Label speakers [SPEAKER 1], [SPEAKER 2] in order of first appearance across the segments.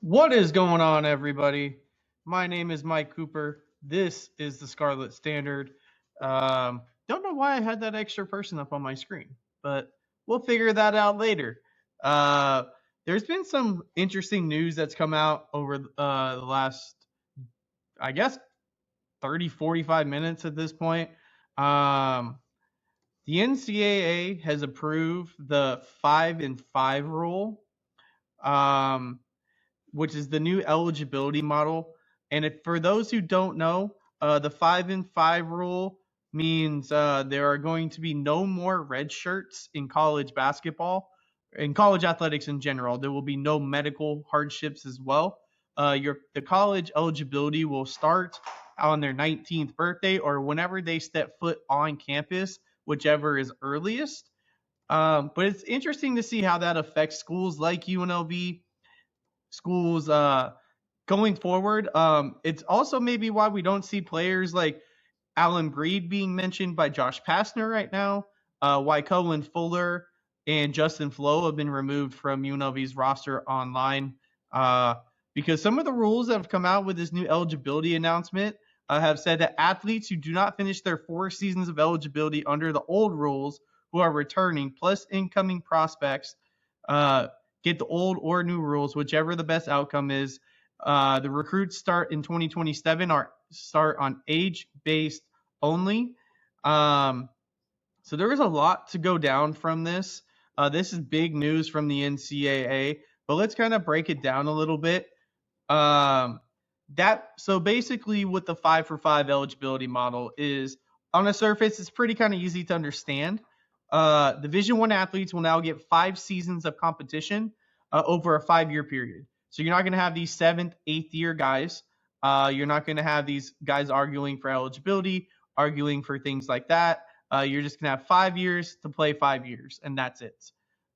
[SPEAKER 1] What is going on, everybody? My name is Mike Cooper. This is the Scarlet Standard. Don't know why I had that extra person up on my screen, but we'll figure that out later. There's been some interesting news that's come out over the last, I guess, 30, 45 minutes at this point. The NCAA has approved the 5-and-5 rule. Which is the new eligibility model. And for those who don't know, the 5-and-5 rule means there are going to be no more redshirts in college basketball, in college athletics in general. There will be no medical hardships as well. The college eligibility will start on their 19th birthday or whenever they step foot on campus, whichever is earliest. But it's interesting to see how that affects schools like UNLV, schools going forward. It's also maybe why we don't see players like Alyn Breed being mentioned by Josh Pastner right now, why Cohen Fuller and Justin Flowe have been removed from UNLV's roster online, because some of the rules that have come out with this new eligibility announcement have said that athletes who do not finish their 4 seasons of eligibility under the old rules who are returning, plus incoming prospects, get the old or new rules, whichever the best outcome is. The recruits start in 2027 or start on age-based only. So there is a lot to go down from this. This is big news from the NCAA, but let's kind of break it down a little bit. So basically what the 5-for-5 eligibility model is, on the surface, it's pretty kind of easy to understand. Division I athletes will now get 5 seasons of competition over a 5-year period. So you're not going to have these 7th, 8th year guys. You're not going to have these guys arguing for eligibility, arguing for things like that. You're just going to have 5 years to play 5 years, and that's it.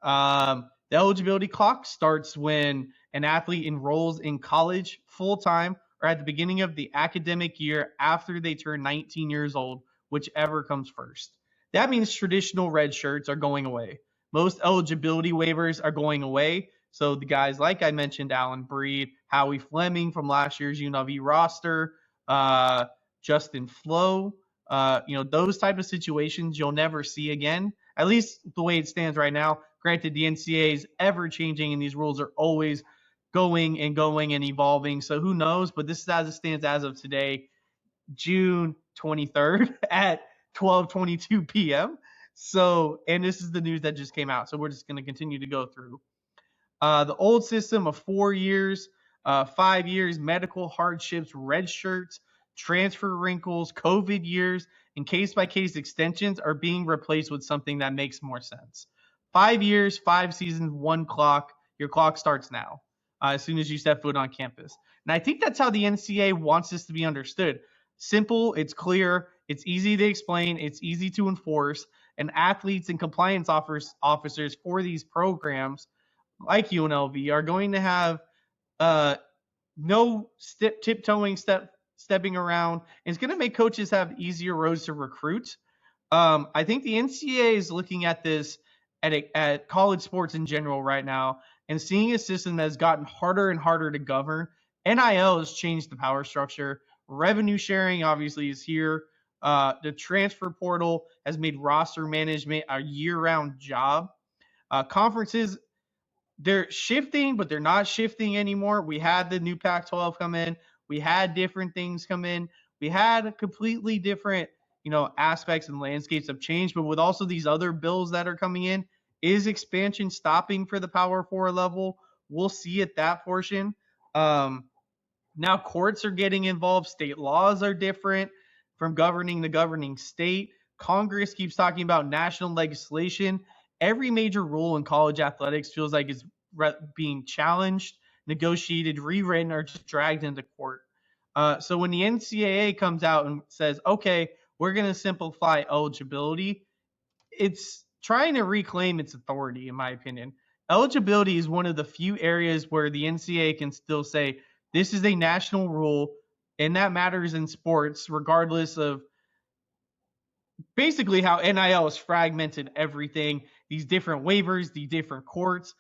[SPEAKER 1] The eligibility clock starts when an athlete enrolls in college full-time or at the beginning of the academic year after they turn 19 years old, whichever comes first. That means traditional red shirts are going away. Most eligibility waivers are going away. So the guys, like I mentioned, Alyn Breed, Howie Fleming from last year's UNLV roster, Justin Flowe, those type of situations you'll never see again, at least the way it stands right now. Granted, the NCAA is ever changing and these rules are always going and evolving. So who knows? But this is as it stands as of today, June 23rd at 12:22 p.m. So, and this is the news that just came out. So we're just going to continue to go through. The old system of 4 years, 5 years, medical hardships, red shirts, transfer wrinkles, COVID years, and case-by-case extensions are being replaced with something that makes more sense. 5 years, 5 seasons, 1 clock. Your clock starts now, as soon as you step foot on campus. And I think that's how the NCAA wants this to be understood. Simple, it's clear, it's easy to explain, it's easy to enforce, and athletes and compliance officers for these programs like UNLV are going to have no stepping around. It's going to make coaches have easier roads to recruit. I think the NCAA is looking at this at college sports in general right now and seeing a system that has gotten harder and harder to govern. NIL has changed the power structure. Revenue sharing obviously is here. The transfer portal has made roster management a year-round job. Conferences, they're shifting, but they're not shifting anymore. We had the new Pac-12 come in. We had different things come in. We had completely different, aspects and landscapes have changed. But with also these other bills that are coming in, is expansion stopping for the Power 4 level? We'll see at that portion. Now courts are getting involved. State laws are different from governing the governing state. Congress keeps talking about national legislation. Every major rule in college athletics feels like it's being challenged, negotiated, rewritten, or just dragged into court. So when the NCAA comes out and says, okay, we're going to simplify eligibility, it's trying to reclaim its authority, in my opinion. eligibility is one of the few areas where the NCAA can still say this is a national rule, and that matters in sports, regardless of basically how NIL has fragmented everything. These different waivers, the different courts.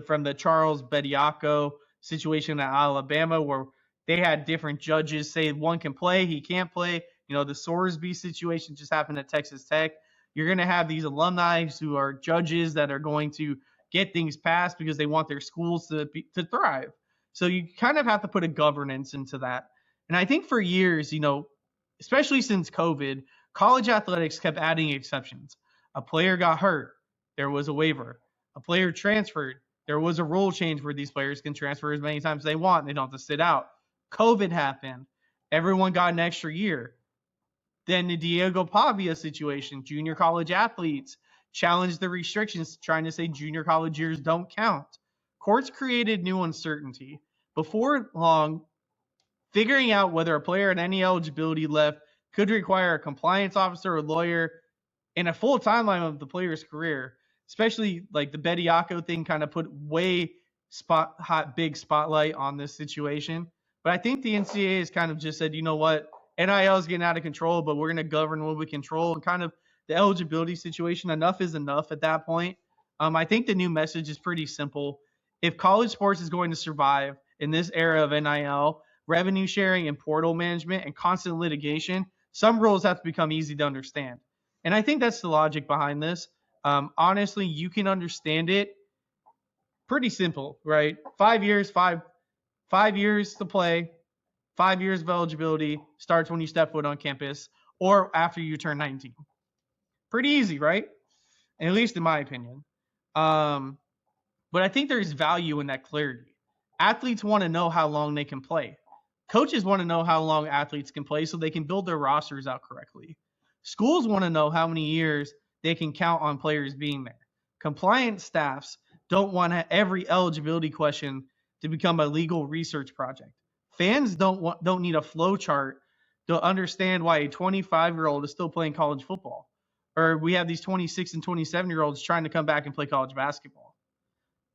[SPEAKER 1] From the Charles Bediako situation at Alabama, where they had different judges say one can play, he can't play. The Sorsby situation just happened at Texas Tech. You're going to have these alumni who are judges that are going to get things passed because they want their schools to thrive. So you kind of have to put a governance into that. And I think for years, especially since COVID, college athletics kept adding exceptions. A player got hurt, there was a waiver. A player transferred, there was a rule change where these players can transfer as many times as they want. They don't have to sit out. COVID happened. Everyone got an extra year. Then the Diego Pavia situation, junior college athletes challenged the restrictions, trying to say junior college years don't count. Courts created new uncertainty. Before long, figuring out whether a player had any eligibility left could require a compliance officer or lawyer and a full timeline of the player's career, especially like the Bediako thing kind of put way big spotlight on this situation. But I think the NCAA has kind of just said, you know what, NIL is getting out of control, but we're going to govern what we control, and kind of the eligibility situation. Enough is enough at that point. I think the new message is pretty simple. If college sports is going to survive in this era of NIL, revenue sharing and portal management and constant litigation, some rules have to become easy to understand. And I think that's the logic behind this. Honestly, you can understand it. Pretty simple, right? 5 years, five years to play, 5 years of eligibility, starts when you step foot on campus or after you turn 19. Pretty easy, right? At least in my opinion. But I think there's value in that clarity. Athletes want to know how long they can play. Coaches want to know how long athletes can play so they can build their rosters out correctly. Schools want to know how many years they can count on players being there. Compliance staffs don't want every eligibility question to become a legal research project. Fans don't need a flow chart to understand why a 25-year-old is still playing college football. Or we have these 26 and 27-year-olds trying to come back and play college basketball.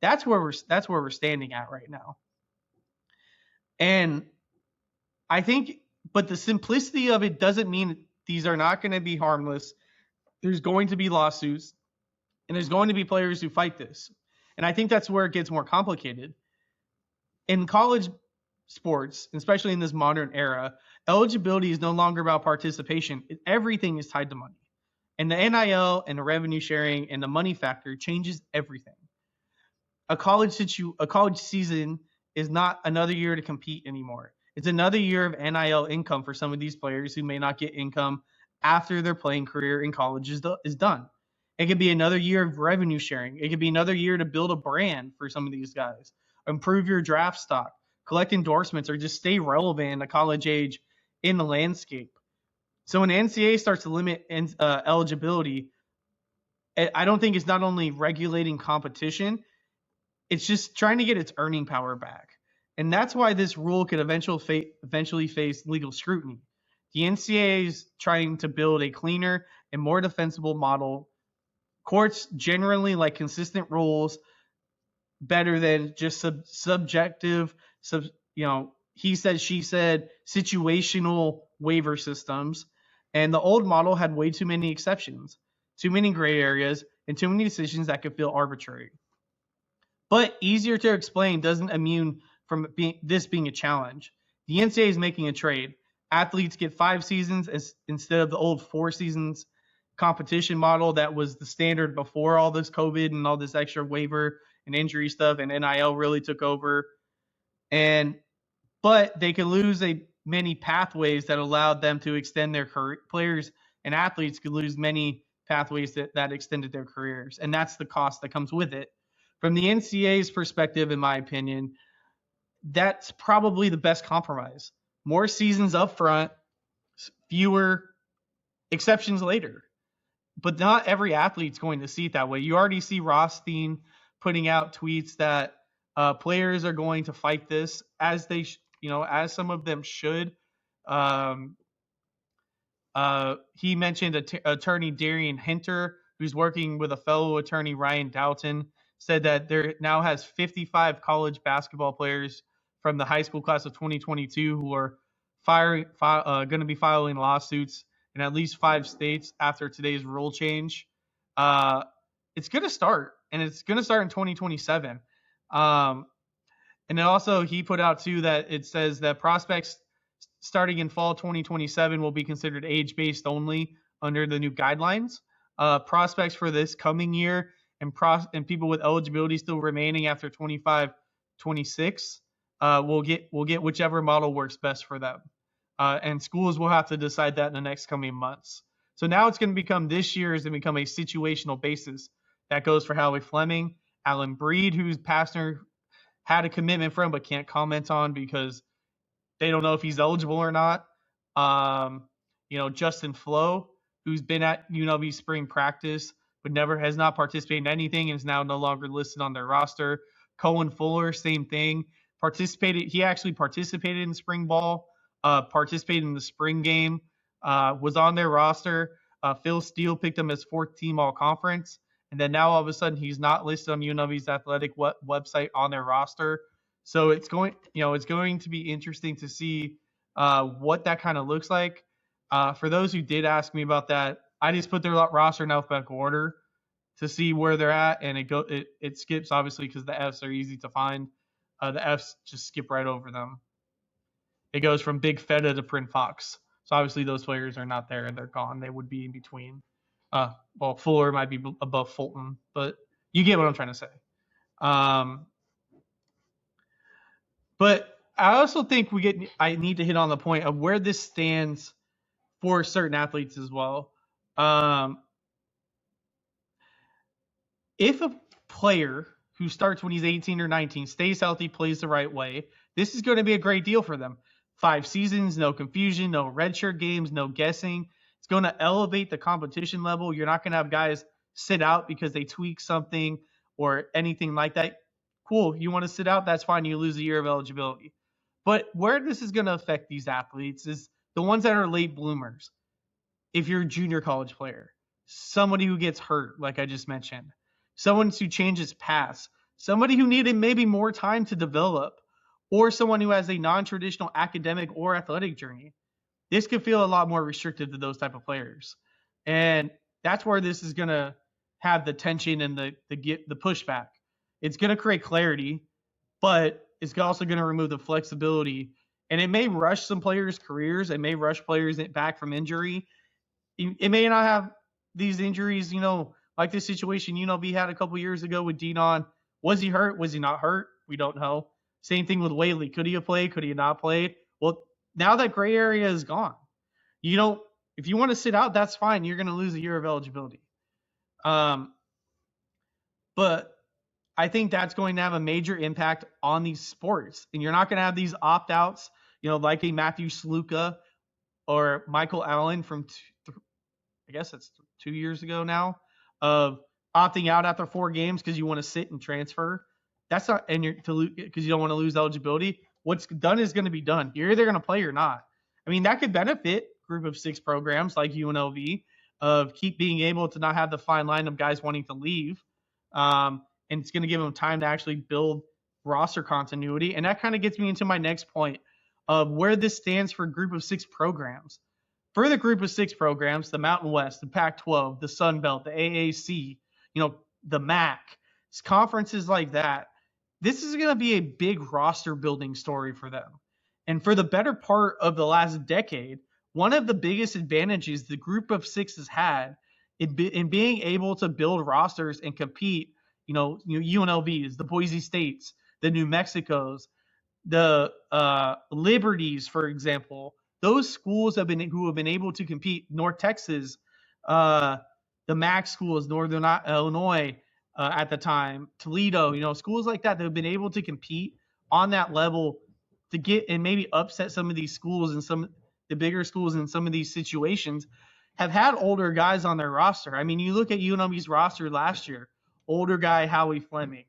[SPEAKER 1] That's where we're standing at right now. And I think, but the simplicity of it doesn't mean these are not going to be harmless. There's going to be lawsuits, and there's going to be players who fight this. And I think that's where it gets more complicated. In college sports, especially in this modern era, eligibility is no longer about participation. Everything is tied to money. And the NIL and the revenue sharing and the money factor changes everything. A college season is not another year to compete anymore. It's another year of NIL income for some of these players who may not get income after their playing career in college is done. It could be another year of revenue sharing. It could be another year to build a brand for some of these guys, improve your draft stock, collect endorsements, or just stay relevant at college age in the landscape. So when NCAA starts to limit eligibility, I don't think it's not only regulating competition, it's just trying to get its earning power back. And that's why this rule could eventually face legal scrutiny. The NCAA is trying to build a cleaner and more defensible model. Courts generally like consistent rules better than just subjective, he said, she said, situational waiver systems. And the old model had way too many exceptions, too many gray areas, and too many decisions that could feel arbitrary. But easier to explain doesn't immune from being a challenge. The NCAA is making a trade. Athletes get 5 seasons instead of the old 4 seasons competition model that was the standard before all this COVID and all this extra waiver and injury stuff, and NIL really took over. But they could lose many pathways that allowed them to extend their career. Players and athletes could lose many pathways that extended their careers, and that's the cost that comes with it. From the NCAA's perspective, in my opinion, that's probably the best compromise. More seasons up front, fewer exceptions later. But not every athlete's going to see it that way. You already see Rothstein putting out tweets that players are going to fight this as they, as some of them should. He mentioned attorney Darian Hinter, who's working with a fellow attorney, Ryan Doughton, said that there now has 55 college basketball players from the high school class of 2022 who are going to be filing lawsuits in at least 5 states after today's rule change. It's going to start, and it's going to start in 2027. And then also he put out too that it says that prospects starting in fall 2027 will be considered age-based only under the new guidelines. Prospects for this coming year and people with eligibility still remaining after 25-26 will get whichever model works best for them. And schools will have to decide that in the next coming months. So now it's going to become, this year is going to become a situational basis. That goes for Howie Fleming, Alyn Breed, who's Pastner had a commitment from but can't comment on because they don't know if he's eligible or not. Justin Flowe, who's been at UNLV spring practice but has not participated in anything and is now no longer listed on their roster. Cohen Fuller, same thing. He actually participated in spring ball, participated in the spring game, was on their roster. Phil Steele picked him as 4th team all conference. And then now all of a sudden he's not listed on UNLV's athletic website on their roster. So it's going to be interesting to see what that kind of looks like. For those who did ask me about that, I just put their roster in alphabetical order to see where they're at, and it skips obviously because the Fs are easy to find. The Fs just skip right over them. It goes from Big Feta to Print Fox. So obviously those players are not there; they're gone. They would be in between. Fuller might be above Fulton, but you get what I'm trying to say. But I also think I need to hit on the point of where this stands for certain athletes as well. If a player who starts when he's 18 or 19 stays healthy, plays the right way, this is going to be a great deal for them. 5 seasons, no confusion, no redshirt games, no guessing. It's going to elevate the competition level. You're not going to have guys sit out because they tweak something or anything like that. Cool. You want to sit out? That's fine. You lose a year of eligibility. But where this is going to affect these athletes is the ones that are late bloomers. If you're a junior college player, somebody who gets hurt, like I just mentioned, someone who changes paths, somebody who needed maybe more time to develop, or someone who has a non-traditional academic or athletic journey. This could feel a lot more restrictive to those type of players. And that's where this is going to have the tension and the pushback. It's going to create clarity, but it's also going to remove the flexibility. And it may rush some players' careers. It may rush players back from injury. It may not have these injuries, like this situation UNLV had a couple years ago with Denon. Was he hurt? Was he not hurt? We don't know. Same thing with Whaley. Could he have played? Could he have not played? Well, now that gray area is gone. If you want to sit out, that's fine. You're going to lose a year of eligibility. But I think that's going to have a major impact on these sports. And you're not going to have these opt-outs, like a Matthew Sluka or Michael Allen from, I guess it's 2 years ago now, of opting out after 4 games because you want to sit and transfer. That's not, and because you don't want to lose eligibility. What's done is going to be done. You're either going to play or not. I mean, that could benefit group of 6 programs like UNLV of keep being able to not have the fine line of guys wanting to leave. And it's going to give them time to actually build roster continuity. And that kind of gets me into my next point of where this stands for group of 6 programs. For the group of 6 programs, the Mountain West, the Pac-12, the Sun Belt, the AAC, the MAC, conferences like that, this is going to be a big roster building story for them. And for the better part of the last decade, one of the biggest advantages the group of 6 has had in being able to build rosters and compete, UNLVs, the Boise States, the New Mexicos, the Liberties, for example, those schools who have been able to compete. North Texas, the MAC schools, Northern Illinois at the time, Toledo, schools like that have been able to compete on that level to get and maybe upset some of these schools and the bigger schools in some of these situations have had older guys on their roster. I mean, you look at UNLV's roster last year, older guy Howie Fleming,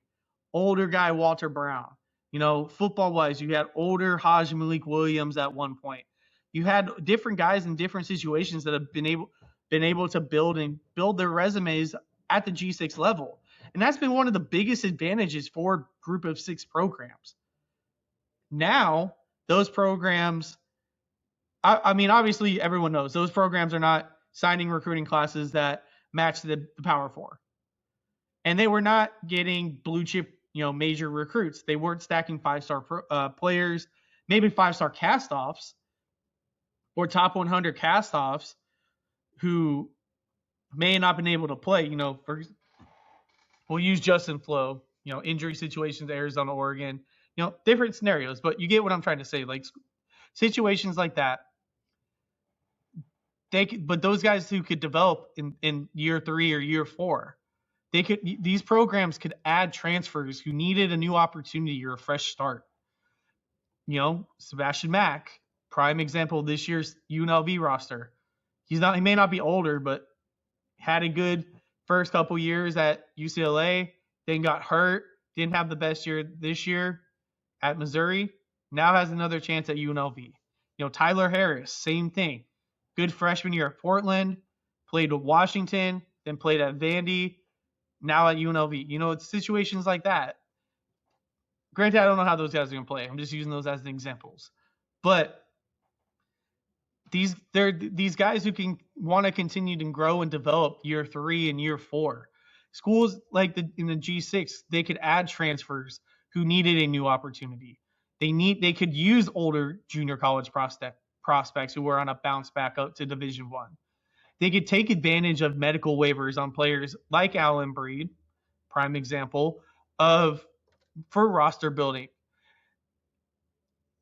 [SPEAKER 1] older guy Walter Brown. Football-wise, you had older Hajj Malik Williams at one point. You had different guys in different situations that have been able to build their resumes at the G6 level. And that's been one of the biggest advantages for group of 6 programs. Now, those programs, I mean, obviously everyone knows those programs are not signing recruiting classes that match the Power 4. And they were not getting blue chip, major recruits. They weren't stacking 5-star players, maybe 5-star cast-offs or top 100 cast-offs who may not have been able to play. We'll use Justin Flowe, injury situations, Arizona, Oregon, different scenarios, but you get what I'm trying to say. Like situations like that, but those guys who could develop in year 3 or year 4, these programs could add transfers who needed a new opportunity or a fresh start. Sebastian Mack, prime example of this year's UNLV roster. He may not be older, but had a good first couple years at UCLA, then got hurt, didn't have the best year this year at Missouri, now has another chance at UNLV. Tyler Harris, same thing. Good freshman year at Portland, played with Washington, then played at Vandy, now at UNLV. It's situations like that. Granted, I don't know how those guys are going to play. I'm just using those as examples. But these guys who can want to continue to grow and develop year 3 and year 4. Schools like in the G6, they could add transfers who needed a new opportunity. They could use older junior college prospects who were on a bounce back up to Division I. They could take advantage of medical waivers on players like Alyn Breed, prime example, for roster building.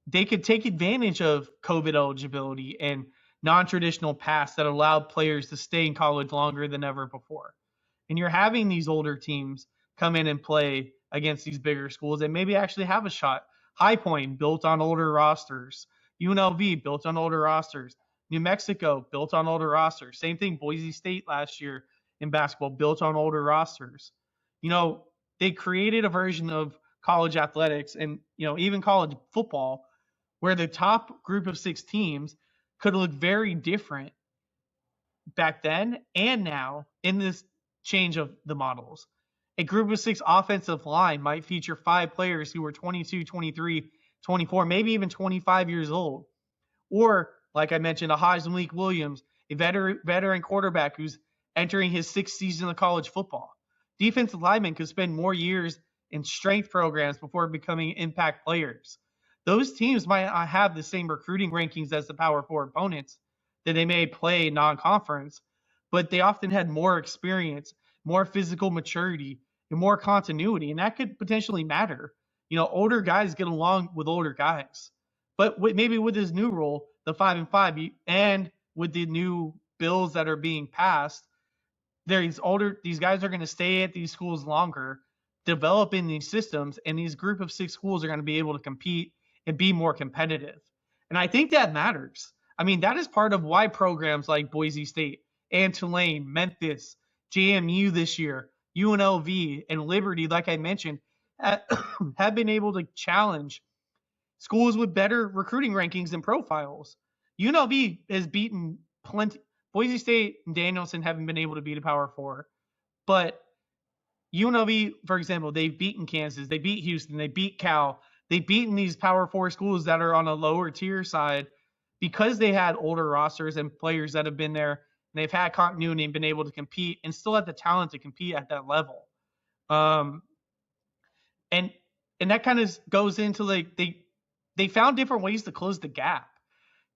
[SPEAKER 1] They could take advantage of COVID eligibility and non-traditional paths that allowed players to stay in college longer than ever before. And you're having these older teams come in and play against these bigger schools and maybe actually have a shot. High Point, built on older rosters. UNLV, built on older rosters. New Mexico, built on older rosters. Same thing, Boise State last year in basketball, built on older rosters. They created a version of college athletics and, even college football where the top group of 6 teams could look very different back then and now in this change of the models. A group of 6 offensive line might feature 5 players who were 22, 23, 24, maybe even 25 years old. Or, like I mentioned, a Malik Williams, a veteran quarterback who's entering his 6th season of college football. Defensive linemen could spend more years in strength programs before becoming impact players. Those teams might not have the same recruiting rankings as the Power 4 opponents that they may play non-conference, but they often had more experience, more physical maturity, and more continuity, and that could potentially matter. Older guys get along with older guys. But maybe with his new rule, the 5-5, and with the new bills that are being passed, these guys are going to stay at these schools longer, develop in these systems, and these group of 6 schools are going to be able to compete and be more competitive. And I think that matters. I mean, that is part of why programs like Boise State and Tulane, Memphis, JMU this year, UNLV, and Liberty, like I mentioned, have been able to challenge schools with better recruiting rankings and profiles. UNLV has beaten plenty. Boise State and Danielson haven't been able to beat a Power 4. But UNLV, for example, they've beaten Kansas. They beat Houston. They beat Cal. They've beaten these Power 4 schools that are on a lower tier side because they had older rosters and players that have been there. And they've had continuity and been able to compete and still have the talent to compete at that level. And that kind of goes into like they found different ways to close the gap.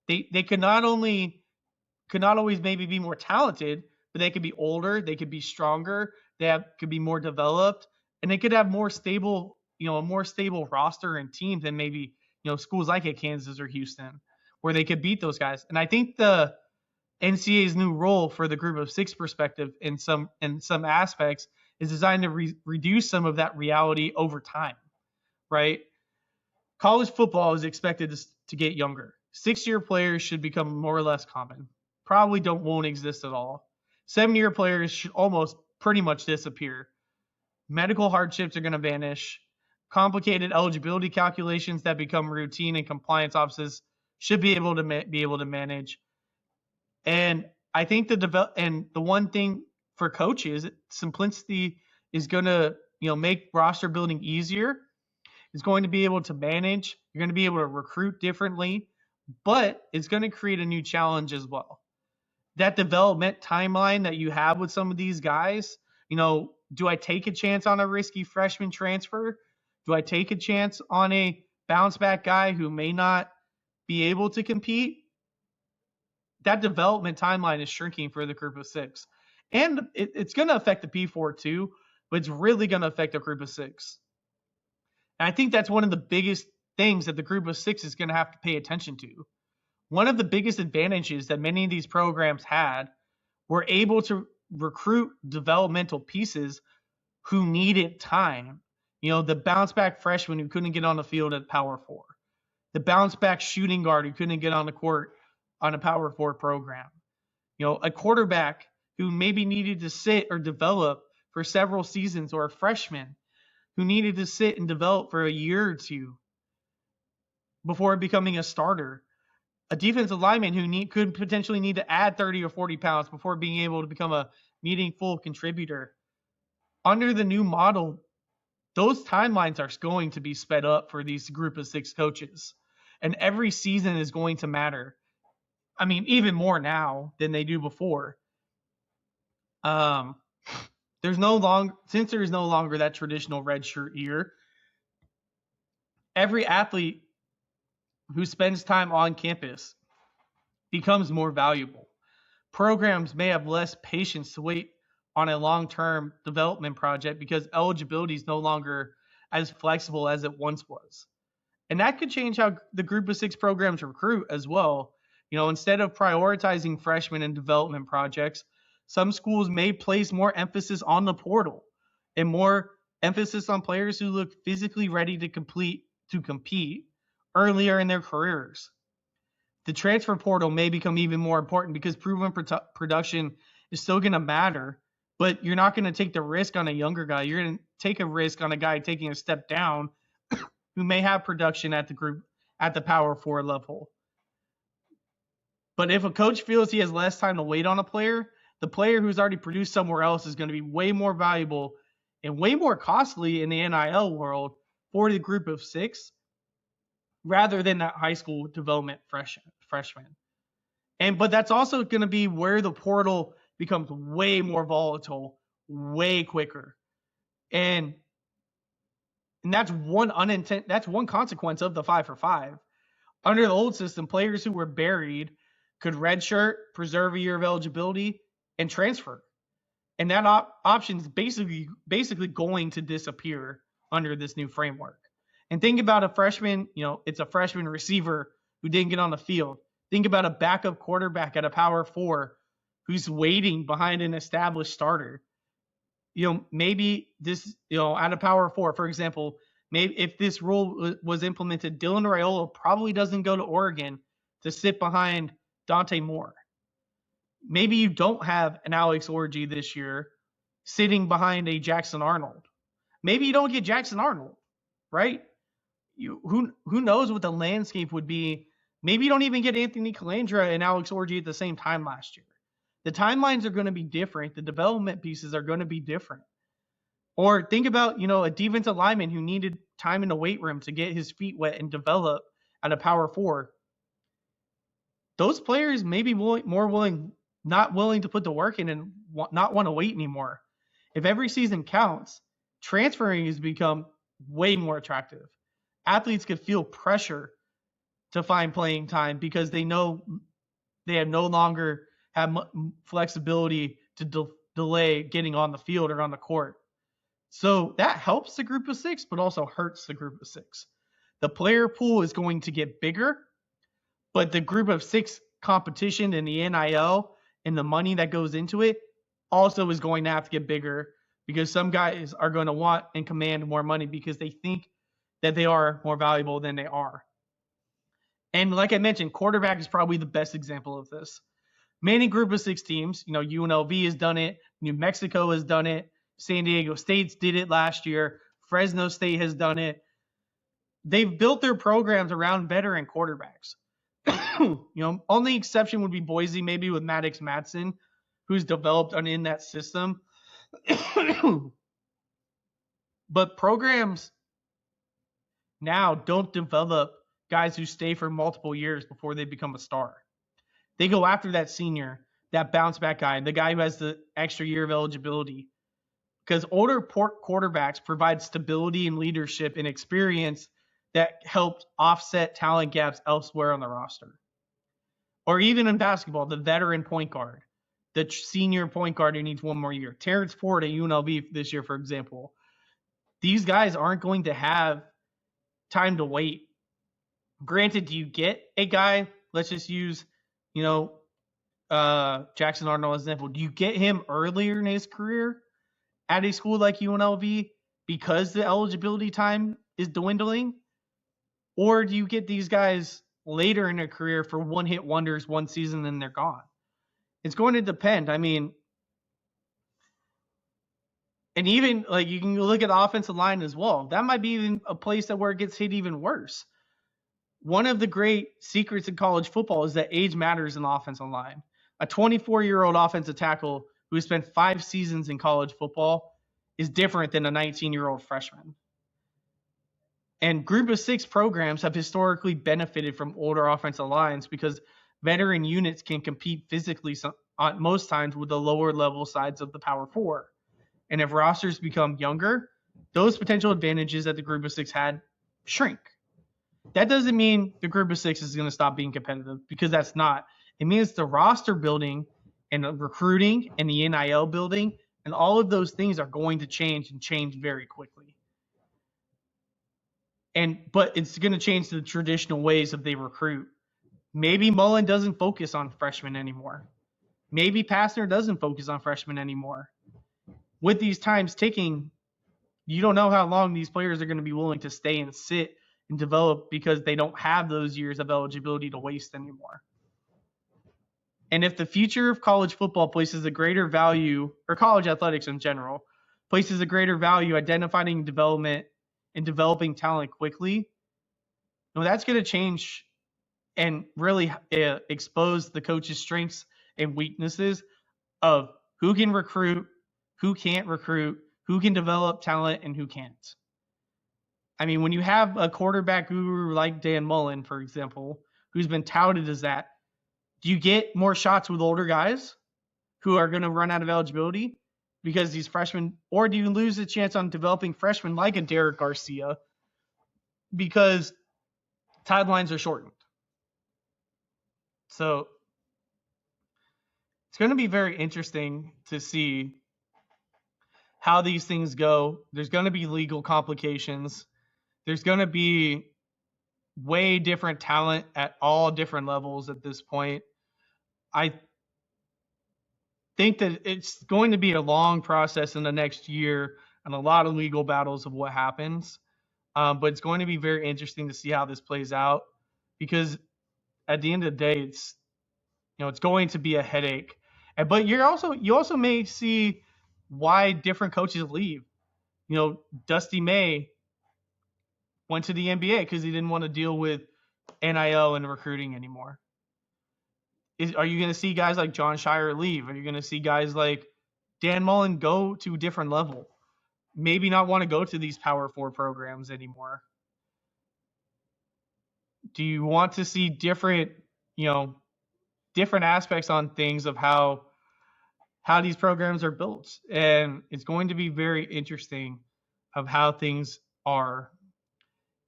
[SPEAKER 1] They could not always maybe be more talented, but they could be older, they could be stronger, could be more developed, and they could have more stable, a more stable roster and team than maybe, schools like at Kansas or Houston, where they could beat those guys. And I think the NCAA's new role for the group of 6 perspective in some aspects is designed to reduce some of that reality over time, right? College football is expected to get younger. 6-year players should become more or less common. Probably won't exist at all. 7-year players should almost pretty much disappear. Medical hardships are going to vanish. Complicated eligibility calculations that become routine and compliance offices should be able to manage. And I think the one thing for coaches, simplicity is going to, make roster building easier. It's going to be able to manage. You're going to be able to recruit differently, but it's going to create a new challenge as well. That development timeline that you have with some of these guys, do I take a chance on a risky freshman transfer? Do I take a chance on a bounce back guy who may not be able to compete? That development timeline is shrinking for the group of 6. And it's going to affect the P4 too, but it's really going to affect the group of 6. And I think that's one of the biggest things that the group of 6 is going to have to pay attention to. One of the biggest advantages that many of these programs had were able to recruit developmental pieces who needed time. The bounce back freshman who couldn't get on the field at Power 4. The bounce back shooting guard who couldn't get on the court on a Power 4 program. A quarterback who maybe needed to sit or develop for several seasons, or a freshman who needed to sit and develop for a year or two before becoming a starter. A defensive lineman who could potentially need to add 30 or 40 pounds before being able to become a meaningful contributor. Under the new model, those timelines are going to be sped up for these group of 6 coaches. And every season is going to matter. I mean, even more now than they do before. Since there is no longer that traditional redshirt year, every athlete who spends time on campus becomes more valuable. Programs may have less patience to wait on a long-term development project because eligibility is no longer as flexible as it once was. And that could change how the group of 6 programs recruit as well. Instead of prioritizing freshmen and development projects, some schools may place more emphasis on the portal and more emphasis on players who look physically ready to compete earlier in their careers. The transfer portal may become even more important because proven production is still going to matter, but you're not going to take the risk on a younger guy. You're going to take a risk on a guy taking a step down who may have production at the Power 4 level. But if a coach feels he has less time to wait on a player, the player who's already produced somewhere else is going to be way more valuable and way more costly in the NIL world for the group of 6 rather than that high school development freshman. But that's also going to be where the portal becomes way more volatile, way quicker. And that's one consequence of the 5-for-5. Under the old system, players who were buried could redshirt, preserve a year of eligibility, and transfer. And that option is basically going to disappear under this new framework. And think about a freshman, it's a freshman receiver who didn't get on the field. Think about a backup quarterback at a Power 4 who's waiting behind an established starter. Maybe this, at a Power 4, for example, maybe if this rule was implemented, Dylan Raiola probably doesn't go to Oregon to sit behind Dante Moore. Maybe you don't have an Alex Orji this year sitting behind a Jackson Arnold. Maybe you don't get Jackson Arnold, right? Who knows what the landscape would be. Maybe you don't even get Anthony Calandra and Alex Orji at the same time last year. The timelines are going to be different. The development pieces are going to be different. Or think about, a defensive lineman who needed time in the weight room to get his feet wet and develop at a Power 4. Those players may be not willing to put the work in and not want to wait anymore. If every season counts, transferring has become way more attractive. Athletes could feel pressure to find playing time because they know they have no longer have flexibility to delay getting on the field or on the court. So that helps the group of 6, but also hurts the group of 6. The player pool is going to get bigger, but the group of 6 competition and the NIL and the money that goes into it also is going to have to get bigger because some guys are going to want and command more money because they think that they are more valuable than they are. And like I mentioned, quarterback is probably the best example of this. Many group of 6 teams, UNLV has done it, New Mexico has done it, San Diego State did it last year, Fresno State has done it. They've built their programs around veteran quarterbacks. Only exception would be Boise, maybe with Maddox Madsen, who's developed in that system. But programs now don't develop guys who stay for multiple years before they become a star. They go after that senior, that bounce back guy, the guy who has the extra year of eligibility. Because older quarterbacks provide stability and leadership and experience that helped offset talent gaps elsewhere on the roster. Or even in basketball, the veteran point guard, the senior point guard who needs one more year. Terrence Ford at UNLV this year, for example. These guys aren't going to have time to wait. Granted, do you get a guy, let's just use, Jackson Arnold as an example. Do you get him earlier in his career at a school like UNLV because the eligibility time is dwindling? Or do you get these guys later in their career for one-hit wonders one season and they're gone? It's going to depend. I mean, and even like you can look at the offensive line as well. That might be even a place where it gets hit even worse. One of the great secrets in college football is that age matters in the offensive line. A 24-year-old offensive tackle who spent 5 seasons in college football is different than a 19-year-old freshman. And group of 6 programs have historically benefited from older offensive lines because veteran units can compete physically most times with the lower level sides of the Power 4. And if rosters become younger, those potential advantages that the group of 6 had shrink. That doesn't mean the group of 6 is going to stop being competitive, because that's not. It means the roster building and the recruiting and the NIL building and all of those things are going to change and change very quickly. But it's going to change the traditional ways that they recruit. Maybe Mullen doesn't focus on freshmen anymore. Maybe Pastner doesn't focus on freshmen anymore. With these times ticking, you don't know how long these players are going to be willing to stay and sit and develop because they don't have those years of eligibility to waste anymore. And if the future of college football places a greater value, or college athletics in general, places a greater value identifying development and developing talent quickly, that's going to change and really expose the coach's strengths and weaknesses of who can recruit, who can't recruit, who can develop talent, and who can't. I mean, when you have a quarterback guru like Dan Mullen, for example, who's been touted as that, do you get more shots with older guys who are going to run out of eligibility because these freshmen, or do you lose a chance on developing freshmen like a Derek Garcia because timelines are shortened? So it's going to be very interesting to see how these things go. There's going to be legal complications. There's going to be way different talent at all different levels at this point. I think that it's going to be a long process in the next year and a lot of legal battles of what happens. But it's going to be very interesting to see how this plays out, because at the end of the day, it's going to be a headache. But you also may see why different coaches leave. Dusty May went to the NBA because he didn't want to deal with NIL and recruiting anymore. Are you going to see guys like John Shire leave? Are you going to see guys like Dan Mullen go to a different level? Maybe not want to go to these Power 4 programs anymore. Do you want to see different aspects on things of how these programs are built? And it's going to be very interesting of how things are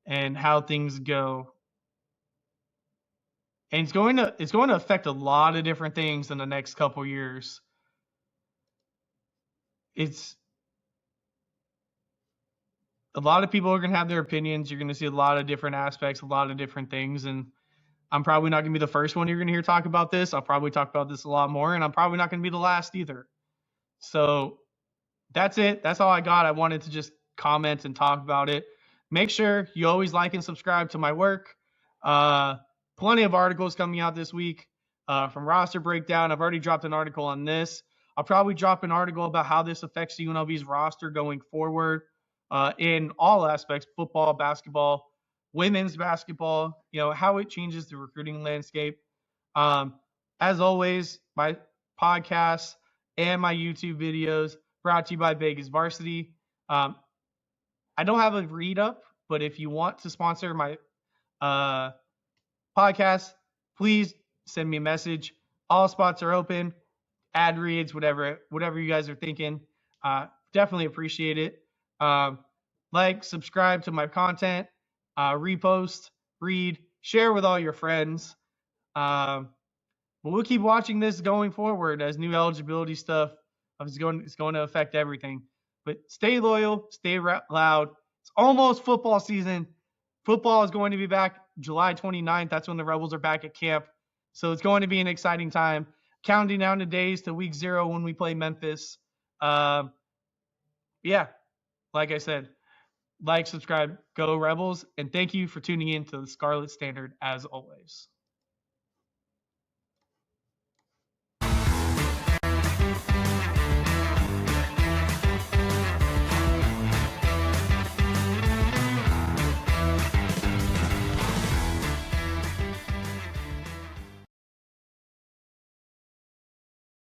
[SPEAKER 1] and how things go. And it's going to affect a lot of different things in the next couple years. It's a lot of people are going to have their opinions. You're going to see a lot of different aspects, a lot of different things. And I'm probably not going to be the first one you're going to hear talk about this. I'll probably talk about this a lot more, and I'm probably not going to be the last either. So that's it. That's all I got. I wanted to just comment and talk about it. Make sure you always like and subscribe to my work. Plenty of articles coming out this week from roster breakdown. I've already dropped an article on this. I'll probably drop an article about how this affects UNLV's roster going forward in all aspects: football, basketball, women's basketball, how it changes the recruiting landscape. As always, my podcasts and my YouTube videos brought to you by Vegas Varsity. I don't have a read up, but if you want to sponsor my podcast, please send me a message. All spots are open. Ad reads, whatever you guys are thinking. Definitely appreciate it. Like, subscribe to my content, repost, read, share with all your friends. But we'll keep watching this going forward as new eligibility stuff is going to affect everything. But stay loyal, stay loud. It's almost football season. Football is going to be back July 29th. That's when the Rebels are back at camp. So it's going to be an exciting time. Counting down the days to week 0 when we play Memphis. Yeah, like I said, like, subscribe, go Rebels, and thank you for tuning in to the Scarlet Standard as always.